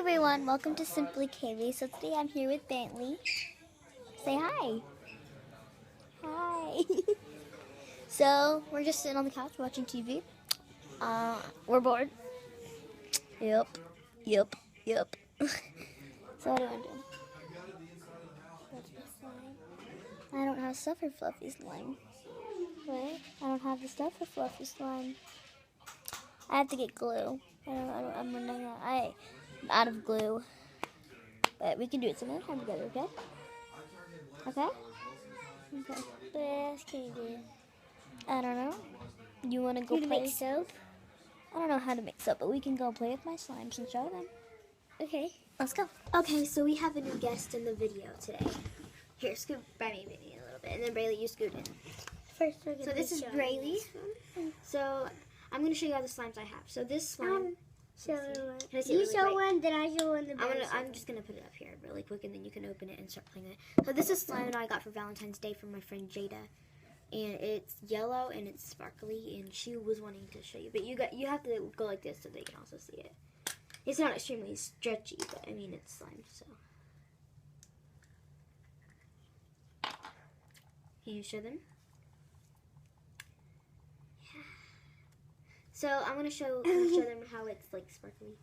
everyone, welcome to Simply Kaylee. So today I'm here with Bentley. Say hi. Hi. So we're just sitting on the couch watching TV. We're bored. Yep. So what do I do? I don't have stuff for fluffy slime. What? I don't have the stuff for fluffy slime. I have to get glue. I'm running out of glue. But we can do it some other time together, okay? Okay? Okay. What else can you do? I don't know. You want to go You play? make soap? I don't know how to make soap, but we can go play with my slimes and show them. Okay. Let's go. Okay, so we have a new guest in the video today. Here, scoot by me maybe a little bit, and then Braylee, you scoot in. First, we're gonna So this is Braylee. So I'm going to show you all the slimes I have. So this slime. Show one. Can I see it You really show quick? one, then I show one. I'm just going to put it up here really quick, and then you can open it and start playing it. So this is slime that I got for Valentine's Day from my friend Jada. And it's yellow and it's sparkly, and she was wanting to show you. But you have to go like this so they can also see it. It's not extremely stretchy, but I mean it's slime, so. Can you show them? Yeah. So I'm gonna show them how it's like sparkly.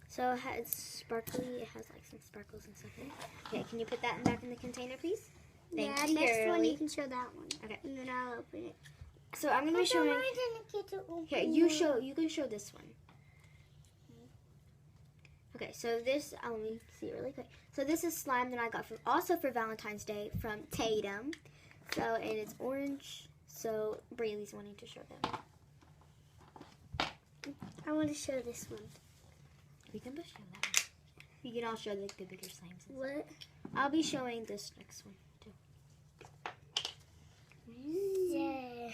So it's sparkly. It has like some sparkles and stuff in it. Okay, can you put that back in the container, please? Yeah, Thank you, next one girly. you can show that one. Okay. And then I'll open it. So I'm gonna be showing. Here, you can show this one. Okay, so this, let me see it really quick. So this is slime that I got also for Valentine's Day from Tatum. So, and it's orange. So Braylee's wanting to show them. I want to show this one. We can both show that one. You can all show the bigger slimes. What? I'll be showing this next one too. Yeah.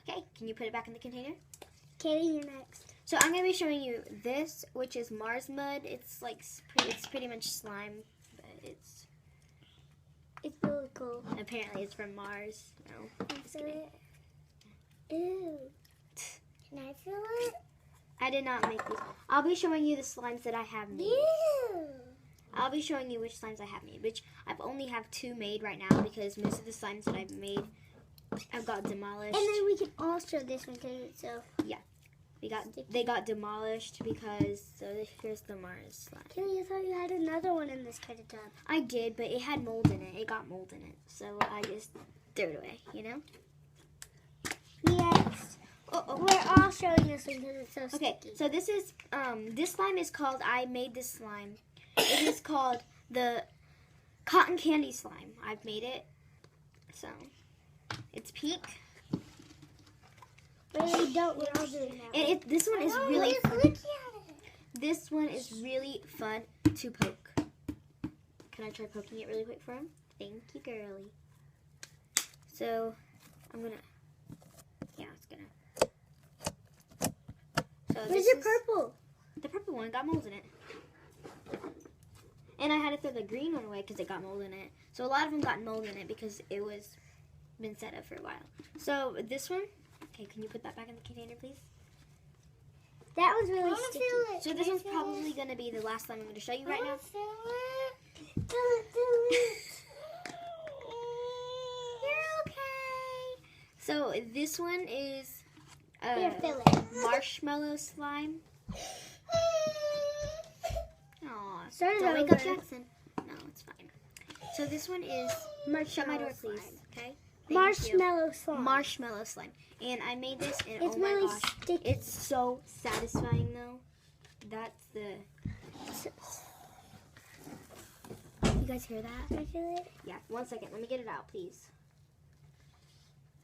Okay, can you put it back in the container? Katie, you're next. So I'm gonna be showing you this, which is Mars mud. It's like it's pretty much slime, but it's really cool. apparently it's from Mars. No, Can I feel it? Ew. Can I feel it? I did not make these. I'll be showing you the slimes that I have made. Ew. I'll be showing you which slimes I have made, which I've only have 2 made right now because most of the slimes that I've made have got demolished. And then we can all show this one too. So They got demolished because here's the Mars slime. Kelly, I thought you had another one in this kind of tub. I did, but it had mold in it. It got mold in it, so I just threw it away. You know. Next. We're all showing this one because it's so Okay, sticky. so this is this slime is called. I made this slime. It is called the cotton candy slime. I've made it. So it's pink. Really don't. We're all doing that. And this one is really fun. Look at it. This one is really fun to poke. Can I try poking it really quick for him? Thank you, girly. So I'm gonna. Yeah, it's gonna. So Where's your purple? The purple one got mold in it. And I had to throw the green one away because it got mold in it. So a lot of them got mold in it because it was been set up for a while. So this one, okay, can you put that back in the container, please? That one's really sticky. So this one's probably going to be the last slime I'm going to show you right now. You're okay. So this one is Here, fill it. marshmallow slime. Aw, Start it don't wake up over. Jackson. No, it's fine. So this one is shut my door, please. Okay. Thank you. Marshmallow slime. Marshmallow slime. And I made this, and It's oh my really gosh, sticky. it's so satisfying though. That's the. You guys hear that? Can I feel it? Yeah. 1 second. Let me get it out, please.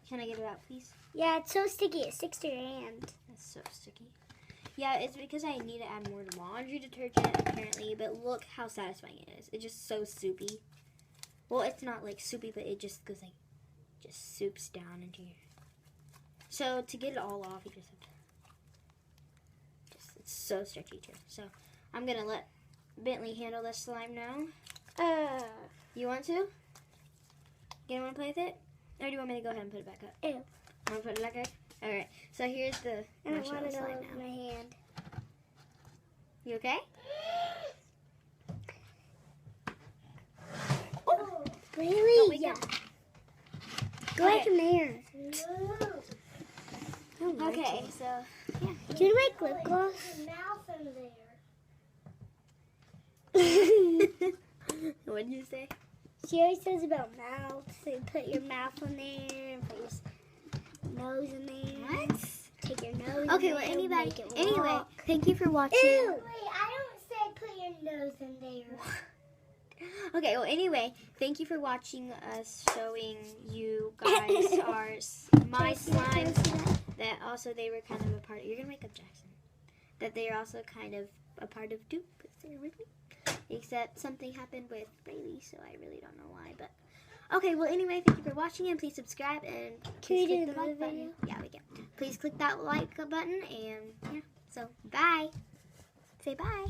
Can I get it out, please? Yeah, it's so sticky. It sticks to your hand. That's so sticky. Yeah, it's because I need to add more laundry detergent apparently, but look how satisfying it is. It's just so soupy. Well, it's not like soupy, but it just goes like, just soups down into your. So to get it all off, you just have to. It's so stretchy too. So I'm gonna let Bentley handle this slime now. You want to? You don't want to play with it? Or do you want me to go ahead and put it back up? Ew. Want to put it back up? Alright, so here's the I don't want marshmallow it all slime over now. my hand. You okay? Oh, Don't really? wake Yeah. up. Go Okay. back in there. Okay, so yeah. Do you like lip gloss? What did you say? She always says about mouths. So you put your mouth on there and put your nose in there. What? Take your nose. Okay, in well, there, make it anyway, walk. thank you for watching. Ew. Wait, I don't say put your nose in there. Okay, well, anyway, thank you for watching us showing you guys my slime. That also they were kind of a part. You're gonna wake up, Jackson. That they are also kind of a part of Dupe because they're with me. Except something happened with Bailey, so I really don't know why. But okay, well, anyway, thank you for watching and please subscribe and Can we please do click the another like button. video? Yeah, we can. Please click that like button and yeah. So bye. Say bye.